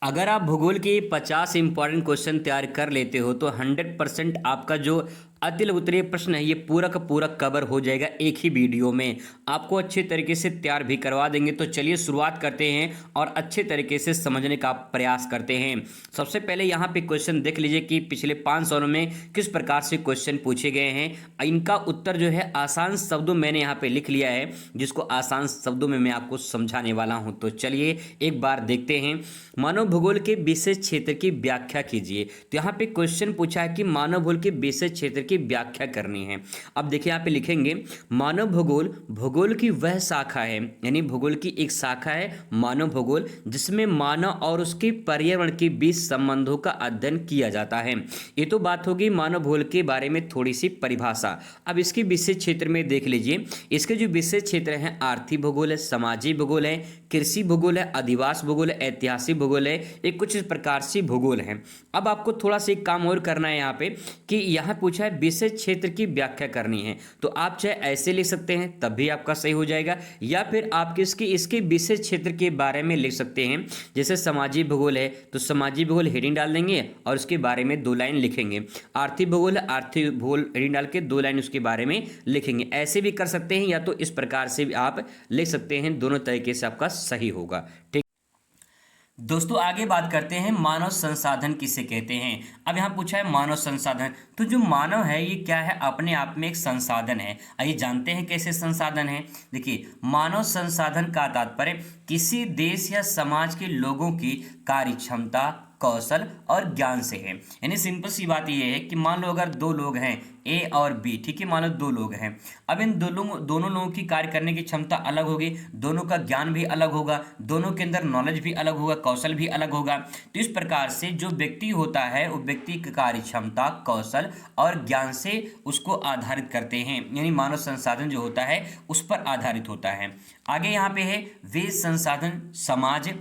अगर आप भूगोल के 50 इंपॉर्टेंट क्वेश्चन तैयार कर लेते हो तो 100% आपका जो अतिल उत्तरीय प्रश्न है ये पूरा का पूरा कवर हो जाएगा एक ही वीडियो में। आपको अच्छे तरीके से तैयार भी करवा देंगे। तो चलिए शुरुआत करते हैं और अच्छे तरीके से समझने का प्रयास करते हैं। सबसे पहले यहाँ पे क्वेश्चन देख लीजिए कि पिछले 5 सालों में किस प्रकार से क्वेश्चन पूछे गए हैं। इनका उत्तर जो है आसान शब्दों मैंने यहाँ पे लिख लिया है, जिसको आसान शब्दों में मैं आपको समझाने वाला हूँ। तो चलिए एक बार देखते हैं। मानव भूगोल के विशेष क्षेत्र की व्याख्या कीजिए। तो यहाँ पे क्वेश्चन पूछा है कि मानव भूगोल के विशेष क्षेत्र की व्याख्या करनी है। अब देखिए यहाँ पे लिखेंगे मानव भूगोल भूगोल की वह शाखा है, यानी भूगोल की एक शाखा है मानव भूगोल, जिसमें मानव और उसके पर्यावरण के बीच संबंधों का अध्ययन किया जाता है। ये तो बात होगी मानव भूगोल के बारे में थोड़ी सी परिभाषा। अब इसके विशेष क्षेत्र में देख लीजिए। इसके जो विशेष क्षेत्र हैं आर्थिक भूगोल है, सामाजिक भूगोल है, कृषि भूगोल है, आदिवासी भूगोल है, ऐतिहासिक भूगोल है, ये कुछ इस प्रकार से भूगोल है। अब आपको थोड़ा सा एक काम और करना है यहाँ पे कि यहाँ पूछा है विशेष क्षेत्र की व्याख्या करनी है। तो आप चाहे ऐसे लिख सकते हैं तब भी आपका सही हो जाएगा, या फिर आप इसके विशेष क्षेत्र के बारे में लिख सकते हैं। जैसे सामाजिक भूगोल है तो सामाजिक भूगोल हेडिंग डाल देंगे और उसके बारे में 2 लाइन लिखेंगे। आर्थिक भूगोल है, आर्थिक भूगोल हेडिंग डाल के 2 लाइन उसके बारे में लिखेंगे। ऐसे भी कर सकते हैं या तो इस प्रकार से भी आप लिख सकते हैं। दोनों तरीके से आपका सही होगा। ठीक दोस्तों, आगे बात करते हैं मानव संसाधन किसे कहते हैं। अब यहाँ पूछा है मानव संसाधन, तो जो मानव है ये क्या है, अपने आप में एक संसाधन है। आइए जानते हैं कैसे संसाधन है। देखिए, मानव संसाधन का तात्पर्य किसी देश या समाज के लोगों की कार्य क्षमता, कौशल और ज्ञान से है। यानी सिंपल सी बात यह है कि मान लो अगर 2 लोग हैं ए और बी, ठीक है, मान लो 2 लोग हैं। अब इन दोनों लोगों की कार्य करने की क्षमता अलग होगी, दोनों का ज्ञान भी अलग होगा, दोनों के अंदर नॉलेज भी अलग होगा, कौशल भी अलग होगा। तो इस प्रकार से जो व्यक्ति होता है वो व्यक्ति की कार्य क्षमता, कौशल और ज्ञान से उसको आधारित करते हैं। यानी मानव संसाधन जो होता है उस पर आधारित होता है। आगे यहाँ पे है वे संसाधन समाज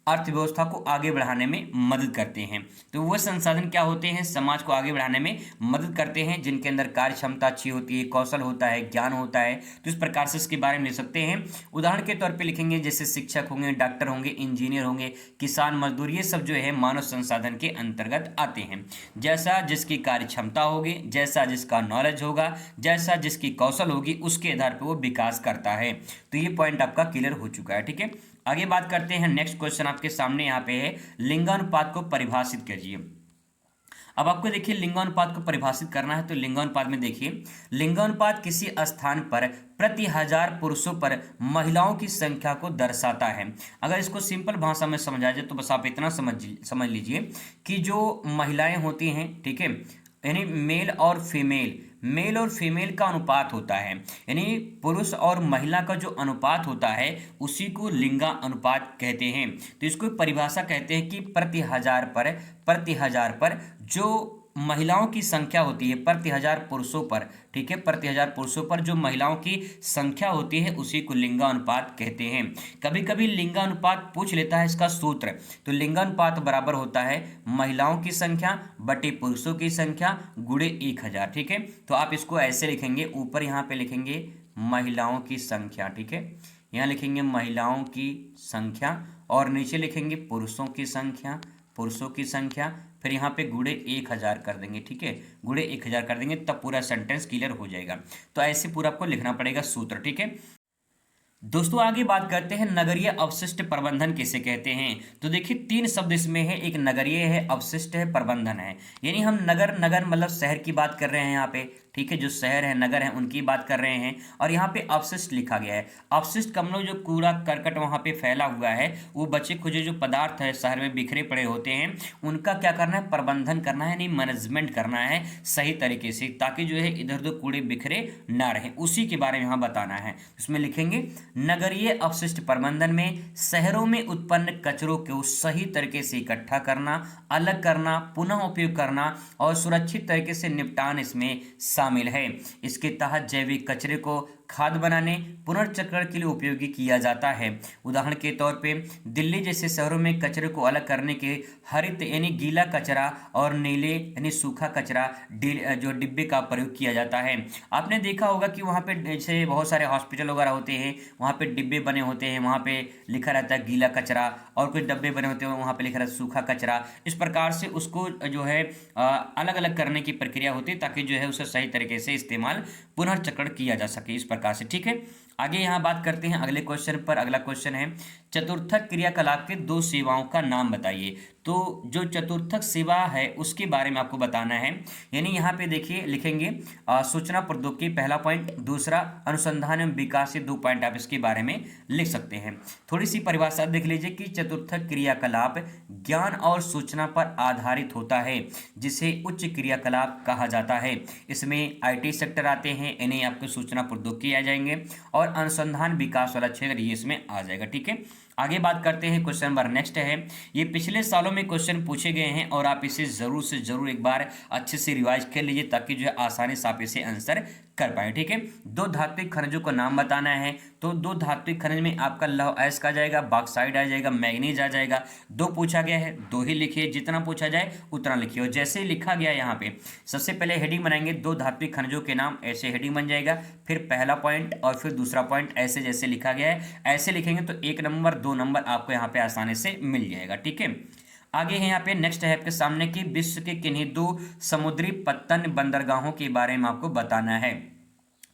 अर्थव्यवस्था को आगे बढ़ाने में मदद करते हैं। तो वह संसाधन क्या होते हैं, समाज को आगे बढ़ाने में मदद करते हैं, जिनके अंदर कार्य क्षमता अच्छी होती है, कौशल होता है, ज्ञान होता है। तो इस प्रकार से इसके बारे में लिख सकते हैं। उदाहरण के तौर पे लिखेंगे जैसे शिक्षक होंगे, डॉक्टर होंगे, इंजीनियर होंगे, किसान, मजदूर, ये सब जो है मानव संसाधन के अंतर्गत आते हैं। जैसा जिसकी कार्य क्षमता होगी, जैसा जिसका नॉलेज होगा, जैसा जिसकी कौशल होगी, उसके आधार पर वो विकास करता है। तो ये पॉइंट आपका क्लियर हो चुका है। ठीक है, आगे बात करते हैं। नेक्स्ट क्वेश्चन आपके सामने यहाँ पे है लिंगानुपात को परिभाषित कीजिए। अब आपको देखिए लिंगानुपात को परिभाषित करना है। तो लिंगानुपात में देखिए, लिंगानुपात किसी स्थान पर प्रति 1000 पुरुषों पर महिलाओं की संख्या को दर्शाता है। अगर इसको सिंपल भाषा में समझा जाए तो बस आप इतना समझ लीजिए कि जो महिलाएं होती हैं, ठीक है, यानी मेल और फीमेल का अनुपात होता है, यानी पुरुष और महिला का जो अनुपात होता है उसी को लिंगा अनुपात कहते हैं। तो इसको परिभाषा कहते हैं कि प्रति हजार पर जो महिलाओं की संख्या होती है प्रति 1000 पुरुषों पर, ठीक है, प्रति 1000 पुरुषों पर जो महिलाओं की संख्या होती है उसी को लिंगानुपात कहते हैं। कभी कभी लिंगानुपात पूछ लेता है इसका सूत्र। तो लिंगानुपात बराबर होता है महिलाओं की संख्या बटे पुरुषों की संख्या गुणे 1000। ठीक है, तो आप इसको ऐसे लिखेंगे, ऊपर यहाँ पे लिखेंगे महिलाओं की संख्या, ठीक है, यहाँ लिखेंगे महिलाओं की संख्या और नीचे लिखेंगे पुरुषों की संख्या, फिर यहाँ पे गुणे 1000 कर देंगे। ठीक है, गुणे 1000 कर देंगे, तब पूरा सेंटेंस क्लियर हो जाएगा। तो ऐसे पूरा आपको लिखना पड़ेगा सूत्र। ठीक है दोस्तों, आगे बात करते हैं नगरीय अवशिष्ट प्रबंधन किसे कहते हैं। तो देखिए 3 शब्द इसमें है, एक नगरीय है, अवशिष्ट है, प्रबंधन है। यानी हम नगर मतलब शहर की बात कर रहे हैं यहाँ पे, ठीक है, जो शहर है, नगर है, उनकी बात कर रहे हैं। और यहाँ पे अवशिष्ट लिखा गया है। अवशिष्ट कम लोग जो कूड़ा करकट वहाँ पे फैला हुआ है, वो बचे खुचे जो पदार्थ है शहर में बिखरे पड़े होते हैं, उनका क्या करना है, प्रबंधन करना है, नहीं मैनेजमेंट करना है सही तरीके से, ताकि जो है इधर उधर कूड़े बिखरे ना रहे, उसी के बारे में यहाँ बताना है। उसमें लिखेंगे नगरीय अवशिष्ट प्रबंधन में शहरों में उत्पन्न कचरों को सही तरीके से इकट्ठा करना, अलग करना, पुनः उपयोग करना और सुरक्षित तरीके से निपटान इसमें शामिल है। इसके तहत जैविक कचरे को खाद बनाने, पुनर्चक्रण के लिए उपयोगी किया जाता है। उदाहरण के तौर पे दिल्ली जैसे शहरों में कचरे को अलग करने के हरित यानी गीला कचरा और नीले यानी सूखा कचरा जो डिब्बे का प्रयोग किया जाता है। आपने देखा होगा कि वहाँ पे जैसे बहुत सारे हॉस्पिटल वगैरह होते हैं, वहाँ पे डिब्बे बने होते हैं, वहाँ पे लिखा रहता है गीला कचरा, और कुछ डब्बे बने होते हैं वहाँ पे लिखा रहता है सूखा कचरा। इस प्रकार से उसको जो है अलग अलग करने की प्रक्रिया होती है ताकि जो है उसे सही तरीके से इस्तेमाल पुनर्चक्रण किया जा सके, इस प्रकार से। ठीक है, आगे यहाँ बात करते हैं अगले क्वेश्चन पर। अगला क्वेश्चन है चतुर्थक क्रियाकलाप के दो सेवाओं का नाम बताइए। तो जो चतुर्थक सेवा है उसके बारे में आपको बताना है। यानी यहाँ पे देखिए लिखेंगे सूचना प्रौद्योगिकी पहला पॉइंट, दूसरा अनुसंधान एवं विकास, ये 2 पॉइंट आप इसके बारे में लिख सकते हैं। थोड़ी सी परिभाषा देख लीजिए कि चतुर्थक क्रियाकलाप ज्ञान और सूचना पर आधारित होता है जिसे उच्च क्रियाकलाप कहा जाता है। इसमें IT सेक्टर आते हैं, इन्हें आपको सूचना प्रौद्योगिकी आ जाएंगे, और अनुसंधान विकास वाला क्षेत्र ये इसमें आ जाएगा। ठीक है, आगे बात करते हैं। क्वेश्चन नंबर नेक्स्ट है, ये पिछले सालों में क्वेश्चन पूछे गए हैं और आप इसे जरूर से जरूर एक बार अच्छे से रिवाइज कर लीजिए ताकि जो है आसानी से आप इसे आंसर कर पाए। ठीक है, 2 धात्विक खनिजों का नाम बताना है। तो 2 धात्विक खनिज में आपका लौह अयस्क आ जाएगा, बॉक्साइट आ जाएगा, मैग्नीज आ जाएगा। 2 पूछा गया है, 2 ही लिखिए, जितना पूछा जाए उतना लिखिए। और जैसे ही लिखा गया यहाँ पे सबसे पहले हेडिंग बनाएंगे 2 धात्विक खनिजों के नाम, ऐसे हेडिंग बन जाएगा। फिर पहला पॉइंट और फिर दूसरा पॉइंट, ऐसे जैसे लिखा गया है ऐसे लिखेंगे तो 1 नंबर 2 नंबर आपको यहाँ पे आसानी से मिल जाएगा। ठीक है, आगे है यहाँ पे नेक्स्ट है आपके सामने कि विश्व के किन्हीं 2 समुद्री पत्तन बंदरगाहों के बारे में आपको बताना है।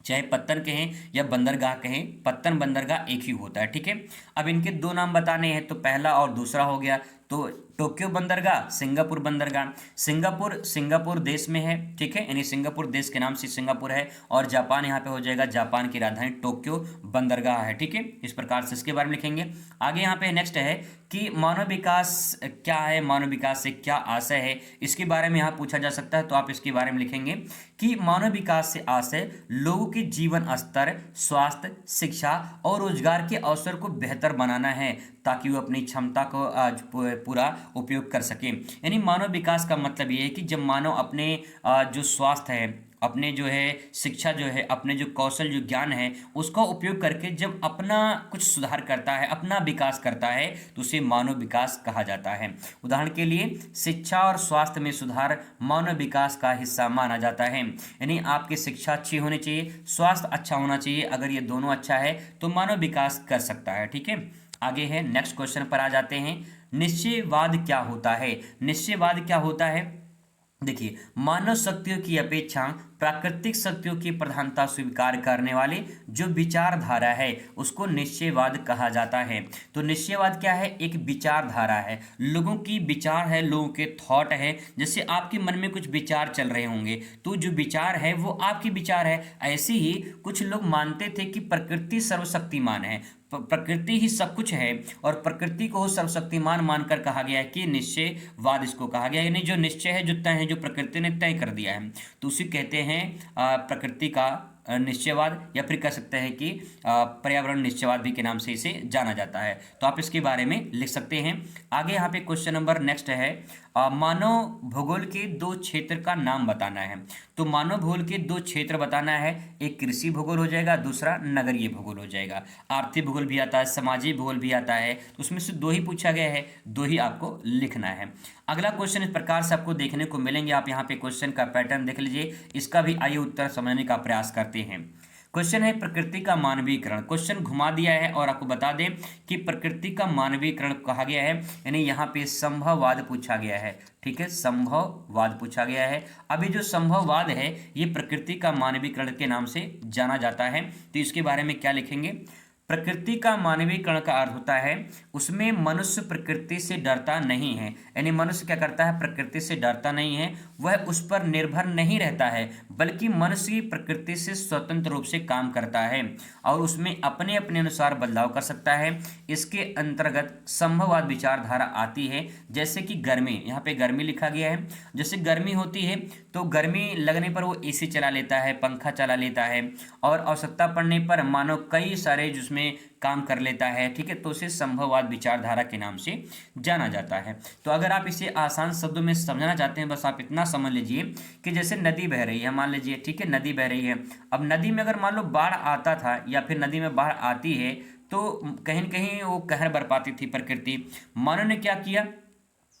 चाहे पत्तन कहें या बंदरगाह कहें, पत्तन बंदरगाह एक ही होता है। ठीक है, अब इनके 2 नाम बताने हैं, तो पहला और दूसरा हो गया। तो टोक्यो बंदरगाह, सिंगापुर बंदरगाह। सिंगापुर देश में है। ठीक है, यानी सिंगापुर देश के नाम से सिंगापुर है, और जापान यहाँ पे हो जाएगा, जापान की राजधानी टोक्यो बंदरगाह है। ठीक है, इस प्रकार से इसके बारे में लिखेंगे। आगे यहाँ पे नेक्स्ट है कि मानव विकास क्या है, मानव विकास से क्या आशय है, इसके बारे में यहाँ पूछा जा सकता है। तो आप इसके बारे में लिखेंगे कि मानव विकास से आशय लोगों के जीवन स्तर, स्वास्थ्य, शिक्षा और रोजगार के अवसर को बेहतर बनाना है ताकि वो अपनी क्षमता को आज पूरा उपयोग कर सके। यानी मानव विकास का मतलब ये है कि जब मानव अपने जो स्वास्थ्य है, अपने जो है शिक्षा जो है, अपने जो कौशल जो ज्ञान है उसका उपयोग करके जब अपना कुछ सुधार करता है, अपना विकास करता है, तो उसे मानव विकास कहा जाता है। उदाहरण के लिए शिक्षा और स्वास्थ्य में सुधार मानव विकास का हिस्सा माना जाता है। यानी आपकी शिक्षा अच्छी होनी चाहिए, स्वास्थ्य अच्छा होना चाहिए। अगर ये दोनों अच्छा है तो मानव विकास कर सकता है। ठीक है, आगे है नेक्स्ट क्वेश्चन पर आ जाते हैं। निश्चयवाद क्या होता है? निश्चयवाद क्या होता है? देखिए, मानव शक्तियों की अपेक्षा प्राकृतिक शक्तियों की प्रधानता स्वीकार करने वाले जो विचारधारा है उसको निश्चयवाद कहा जाता है। तो निश्चयवाद क्या है? एक विचारधारा है, लोगों की विचार है, लोगों के थॉट है। जैसे आपके मन में कुछ विचार चल रहे होंगे तो जो विचार है वो आपके विचार है। ऐसे ही कुछ लोग मानते थे कि प्रकृति सर्वशक्तिमान है, प्रकृति ही सब कुछ है, और प्रकृति को सर्वशक्तिमान मानकर कहा गया है कि निश्चयवाद इसको कहा गया। यानी जो निश्चय है, जो तय है, जो प्रकृति ने तय कर दिया है, तो उसे कहते हैं प्रकृति का निश्चयवाद, या फिर कह सकते हैं कि पर्यावरण निश्चयवाद भी के नाम से इसे जाना जाता है। तो आप इसके बारे में लिख सकते हैं। आगे यहाँ पे क्वेश्चन नंबर नेक्स्ट है, मानव भूगोल के 2 क्षेत्र का नाम बताना है। तो मानव भूगोल के 2 क्षेत्र बताना है, एक कृषि भूगोल हो जाएगा, दूसरा नगरीय भूगोल हो जाएगा। आर्थिक भूगोल भी आता है, सामाजिक भूगोल भी आता है, तो उसमें से 2 ही पूछा गया है, 2 ही आपको लिखना है। अगला क्वेश्चन इस प्रकार से आपको देखने को मिलेंगे। आप यहाँ पे क्वेश्चन का पैटर्न देख लीजिए, इसका भी आइए उत्तर समझने का प्रयास करते हैं। क्वेश्चन है प्रकृति का मानवीकरण। क्वेश्चन घुमा दिया है और आपको बता दें कि प्रकृति का मानवीकरण कहा गया है, यानी यहाँ पे संभववाद पूछा गया है। ठीक है, संभववाद पूछा गया है। अभी जो संभववाद है ये प्रकृति का मानवीकरण के नाम से जाना जाता है। तो इसके बारे में क्या लिखेंगे? प्रकृति का मानवीकरण का अर्थ होता है उसमें मनुष्य प्रकृति से डरता नहीं है। यानी मनुष्य क्या करता है? प्रकृति से डरता नहीं है, वह उस पर निर्भर नहीं रहता है, बल्कि मनुष्य प्रकृति से स्वतंत्र रूप से काम करता है और उसमें अपने अपने अनुसार बदलाव कर सकता है। इसके अंतर्गत संभववाद विचारधारा आती है, जैसे कि गर्मी, यहाँ पे गर्मी लिखा गया है। जैसे गर्मी होती है तो गर्मी लगने पर वो AC चला लेता है, पंखा चला लेता है, और आवश्यकता पड़ने पर मानव कई सारे जिसमें में काम कर लेता है, ठीक है, तो उसे संभववाद विचारधारा के नाम से जाना जाता है। तो अगर आप इसे आसान शब्दों में समझना चाहते हैं, बस आप इतना समझ लीजिए कि जैसे नदी बह रही है, मान लीजिए, ठीक है, नदी बह रही है। अब नदी में अगर मान लो बाढ़ आता था या फिर नदी में बाढ़ आती है तो कहीं न कहीं वो कहर बरपाती थी प्रकृति। मानव ने क्या किया,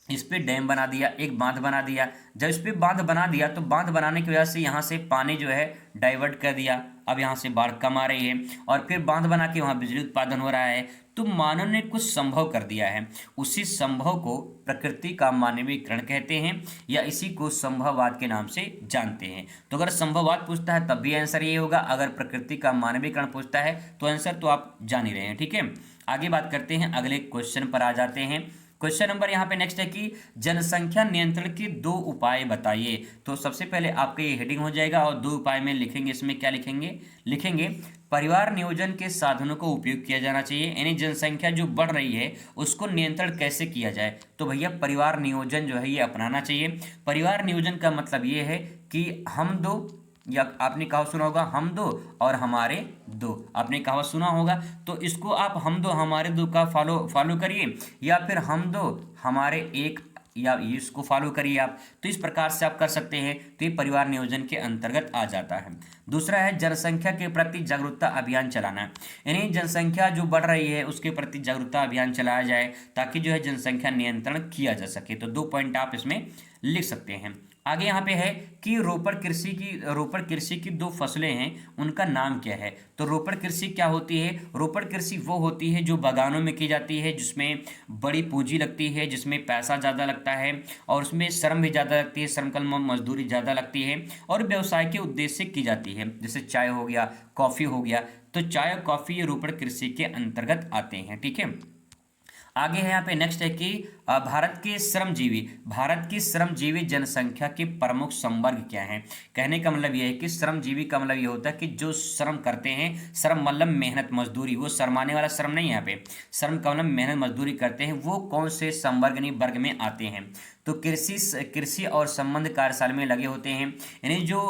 इस पे डैम बना दिया, एक बांध बना दिया। जब इस पे बांध बना दिया तो बांध बनाने की वजह से यहाँ से पानी जो है डाइवर्ट कर दिया, अब यहाँ से बाढ़ कम आ रही है, और फिर बांध बना के वहाँ बिजली उत्पादन हो रहा है। तो मानव ने कुछ संभव कर दिया है, उसी संभव को प्रकृति का मानवीकरण कहते हैं, या इसी को संभववाद के नाम से जानते हैं। तो अगर संभववाद पूछता है तब भी आंसर ये होगा, अगर प्रकृति का मानवीकरण पूछता है तो आंसर तो आप जान ही रहे हैं, ठीक है। आगे बात करते हैं, अगले क्वेश्चन पर आ जाते हैं। क्वेश्चन नंबर यहाँ पे नेक्स्ट है कि जनसंख्या नियंत्रण के 2 उपाय बताइए। तो सबसे पहले आपका ये हेडिंग हो जाएगा और 2 उपाय में लिखेंगे, इसमें क्या लिखेंगे परिवार नियोजन के साधनों का उपयोग किया जाना चाहिए, यानी जनसंख्या जो बढ़ रही है उसको नियंत्रण कैसे किया जाए। तो भैया परिवार नियोजन जो है ये अपनाना चाहिए। परिवार नियोजन का मतलब ये है कि हम दो, या आपने कहावत सुना होगा हम दो और हमारे दो, आपने कहावत सुना होगा, तो इसको आप हम दो हमारे दो का फॉलो करिए, या फिर हम दो हमारे एक, या इसको फॉलो करिए आप। तो इस प्रकार से आप कर सकते हैं, तो ये परिवार नियोजन के अंतर्गत आ जाता है। दूसरा है जनसंख्या के प्रति जागरूकता अभियान चलाना, यानी जनसंख्या जो बढ़ रही है उसके प्रति जागरूकता अभियान चलाया जाए ताकि जो है जनसंख्या नियंत्रण किया जा सके। तो 2 पॉइंट आप इसमें लिख सकते हैं। आगे यहाँ पे है कि रोपड़ कृषि की 2 फसलें हैं, उनका नाम क्या है। तो रोपड़ कृषि क्या होती है, रोपड़ कृषि वो होती है जो बागानों में की जाती है, जिसमें बड़ी पूंजी लगती है, जिसमें पैसा ज़्यादा लगता है और उसमें श्रम भी ज़्यादा लगती है, श्रम कल मजदूरी ज़्यादा लगती है, और व्यवसाय के उद्देश्य से की जाती है, जैसे चाय हो गया, कॉफ़ी हो गया। तो चाय और कॉफ़ी ये रोपड़ कृषि के अंतर्गत आते हैं, ठीक है। आगे है यहाँ पे नेक्स्ट है कि भारत की श्रमजीवी जनसंख्या के प्रमुख संवर्ग क्या हैं। कहने का मतलब यह है कि श्रमजीवी का मतलब ये होता है कि जो श्रम करते हैं, श्रम मतलब मेहनत मजदूरी, वो शर्माने वाला श्रम नहीं है, यहाँ पे श्रम का मतलब मेहनत मजदूरी करते हैं, वो कौन से संवर्ग नहीं वर्ग में आते हैं। तो कृषि और संबंध कार्यशाला में लगे होते हैं, यानी जो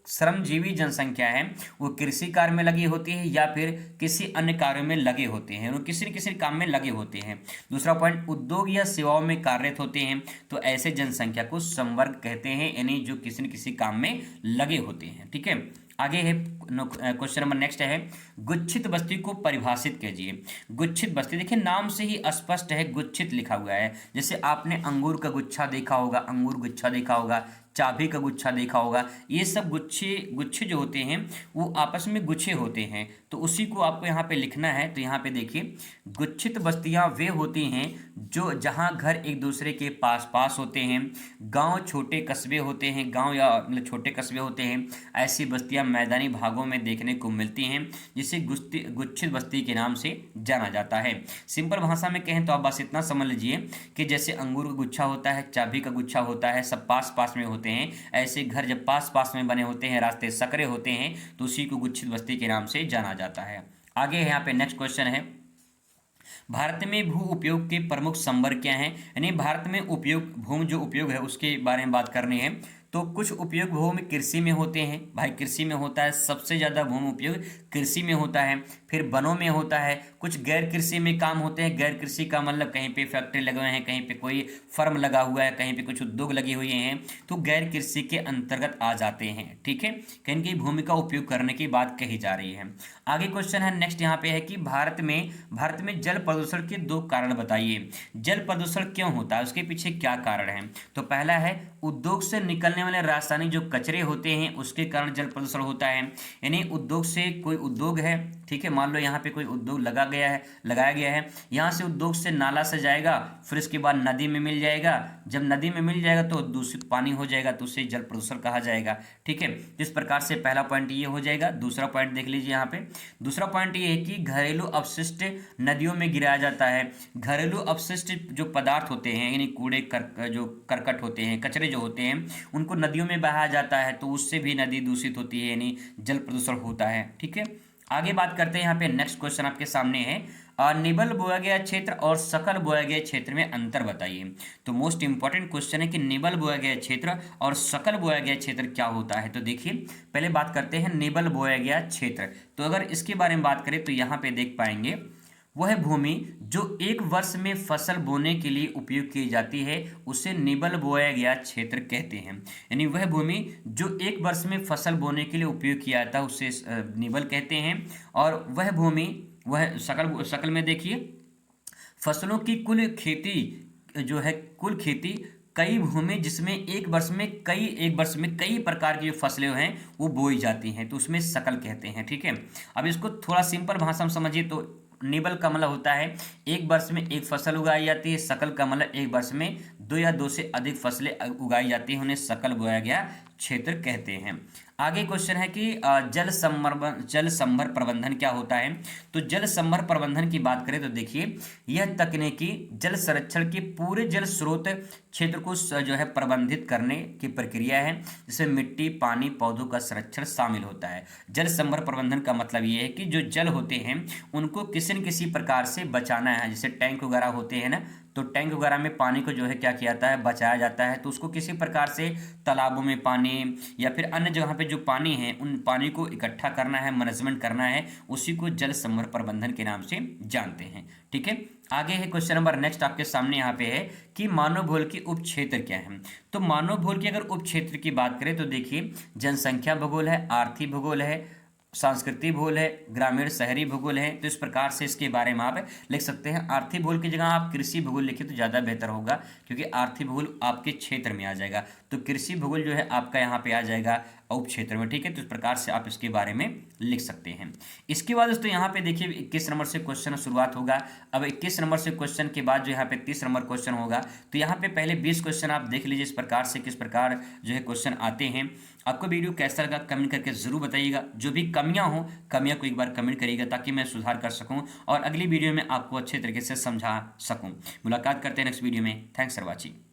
श्रमजीवी जनसंख्या है वो कृषि कार्य में लगी होती है या फिर किसी अन्य कार्यों में लगे होते हैं, वो किसी न किसी काम में लगे होते हैं। दूसरा पॉइंट, उद्योग या सेवाओं में कार्यरत होते हैं, तो ऐसे जनसंख्या को संवर्ग कहते हैं, यानी जो किसी न किसी काम में लगे होते हैं, ठीक है। आगे है क्वेश्चन नंबर नेक्स्ट है, गुच्छित बस्ती को परिभाषित कीजिए। गुच्छित बस्ती, देखिए नाम से ही स्पष्ट है, गुच्छित लिखा हुआ है। जैसे आपने अंगूर का गुच्छा देखा होगा, अंगूर गुच्छा देखा होगा, चाबी का गुच्छा देखा होगा, ये सब गुच्छे जो होते हैं वो आपस में गुच्छे होते हैं, तो उसी को आपको यहाँ पे लिखना है। तो यहाँ पे देखिए, गुच्छित बस्तियाँ वे होती हैं जो जहाँ घर एक दूसरे के पास पास होते हैं, गांव छोटे कस्बे होते हैं, गांव या मतलब छोटे कस्बे होते हैं, ऐसी बस्तियाँ मैदानी भागों में देखने को मिलती हैं, जिसे गुच्छित बस्ती के नाम से जाना जाता है। सिंपल भाषा में कहें तो आप बस इतना समझ लीजिए कि जैसे अंगूर का गुच्छा होता है, चाबी का गुच्छा होता है, सब पास पास में होते हैं, ऐसे घर जब पास पास में बने होते हैं, रास्ते सकरे होते हैं, तो उसी को गुच्छित बस्ती के नाम से जाना जाता है। आगे यहाँ पे नेक्स्ट क्वेश्चन है, भारत में भू उपयोग के प्रमुख संवर्ग क्या हैं, यानी भारत में भूमि जो उपयोग है उसके बारे में बात करनी है। तो कुछ उपयोग भूमि कृषि में होते हैं, भाई कृषि में होता है, सबसे ज़्यादा भूमि उपयोग कृषि में होता है। फिर वनों में होता है, कुछ गैर कृषि में काम होते हैं। गैर कृषि का मतलब कहीं पे फैक्ट्री लगे हुए हैं, कहीं पे कोई फर्म लगा हुआ है, कहीं पे कुछ उद्योग लगे हुए हैं, तो गैर कृषि के अंतर्गत आ जाते हैं, ठीक है। कहीं की भूमि का उपयोग करने की बात कही जा रही है। आगे क्वेश्चन है नेक्स्ट यहाँ पे है कि भारत में जल प्रदूषण के 2 कारण बताइए। जल प्रदूषण क्यों होता है, उसके पीछे क्या कारण है। तो पहला है उद्योग से निकलने वाले रासायनिक जो कचरे होते हैं उसके कारण जल प्रदूषण होता है, यानी उद्योग से कोई उद्योग है, ठीक है, मान लो यहाँ पे कोई उद्योग लगाया गया है, यहाँ से उद्योग से नाला से जाएगा, फिर उसके बाद नदी में मिल जाएगा, जब नदी में मिल जाएगा तो दूषित पानी हो जाएगा, तो उसे जल प्रदूषण कहा जाएगा, ठीक है। इस प्रकार से पहला पॉइंट ये हो जाएगा। दूसरा पॉइंट देख लीजिए यहाँ पे, दूसरा पॉइंट ये है कि घरेलू अपशिष्ट नदियों में गिराया जाता है। घरेलू अपशिष्ट जो पदार्थ होते हैं, यानी कूड़े जो करकट होते हैं, कचरे जो होते हैं, उनको नदियों में बहाया जाता है, तो उससे भी नदी दूषित होती है, यानी जल प्रदूषण होता है, ठीक है। आगे बात करते हैं, यहाँ पे नेक्स्ट क्वेश्चन आपके सामने है, निबल बोया गया क्षेत्र और सकल बोया गया क्षेत्र में अंतर बताइए। तो मोस्ट इंपॉर्टेंट क्वेश्चन है कि निबल बोया गया क्षेत्र और सकल बोया गया क्षेत्र क्या होता है। तो देखिए पहले बात करते हैं निबल बोया गया क्षेत्र। तो अगर इसके बारे में बात करें तो यहाँ पे देख पाएंगे वह भूमि जो एक वर्ष में फसल बोने के लिए उपयोग की जाती है उसे निबल बोया गया क्षेत्र कहते हैं। यानी वह भूमि जो एक वर्ष में फसल बोने के लिए उपयोग किया जाता है उसे निबल कहते हैं। और वह भूमि वह सकल में देखिए फसलों की कुल खेती जो है कुल खेती कई भूमि जिसमें एक वर्ष में कई प्रकार की जो फसलें हैं वो बोई जाती हैं तो उसमें सकल कहते हैं। ठीक है, अब इसको थोड़ा सिंपल भाषा में समझिए तो निबल का मतलब होता है एक वर्ष में एक फसल उगाई जाती है, सकल का मतलब एक वर्ष में दो या दो से अधिक फसलें उगाई जाती हैं, उन्हें सकल बोया गया क्षेत्र कहते हैं। आगे क्वेश्चन है कि जल संभर प्रबंधन क्या होता है। तो जल संभर प्रबंधन की बात करें तो देखिए यह तकनीकी जल संरक्षण के पूरे जल स्रोत क्षेत्र को जो है प्रबंधित करने की प्रक्रिया है जिसमें मिट्टी पानी पौधों का संरक्षण शामिल होता है। जल संभर प्रबंधन का मतलब ये है कि जो जल होते हैं उनको किसी न किसी प्रकार से बचाना है। जैसे टैंक वगैरह होते हैं ना, तो टैंक वगैरह में पानी को जो है क्या किया जाता है बचाया जाता है, तो उसको किसी प्रकार से तालाबों में पानी या फिर अन्य जगह पे जो पानी है उन पानी को इकट्ठा करना है, मैनेजमेंट करना है, उसी को जल संभर प्रबंधन के नाम से जानते हैं। ठीक है, आगे है क्वेश्चन नंबर नेक्स्ट आपके सामने यहाँ पे है कि मानव भूगोल की उप क्षेत्र क्या है। तो मानव भूगोल की अगर उप क्षेत्र की बात करें तो देखिए जनसंख्या भूगोल है, आर्थिक भूगोल है, सांस्कृतिक भूगोल है, ग्रामीण शहरी भूगोल है। तो इस प्रकार से इसके बारे में आप लिख सकते हैं। आर्थिक भूगोल की जगह आप कृषि भूगोल लिखिए तो ज़्यादा बेहतर होगा क्योंकि आर्थिक भूगोल आपके क्षेत्र में आ जाएगा, तो कृषि भूगोल जो है आपका यहाँ पे आ जाएगा उप क्षेत्र में। ठीक है, तो इस प्रकार से आप इसके बारे में लिख सकते हैं। इसके बाद दोस्तों यहाँ पे देखिए 21 नंबर से क्वेश्चन शुरुआत होगा। अब 21 नंबर से क्वेश्चन के बाद जो यहाँ पे 30 नंबर क्वेश्चन होगा, तो यहाँ पे पहले 20 क्वेश्चन आप देख लीजिए इस प्रकार से किस प्रकार जो है क्वेश्चन आते हैं। आपको वीडियो कैसा लगा कमेंट करके जरूर बताइएगा। जो भी कमियां हो कमियां को एक बार कमेंट करिएगा ताकि मैं सुधार कर सकूं और अगली वीडियो में आपको अच्छे तरीके से समझा सकूं। मुलाकात करते हैं नेक्स्ट वीडियो में। Thanks for watching.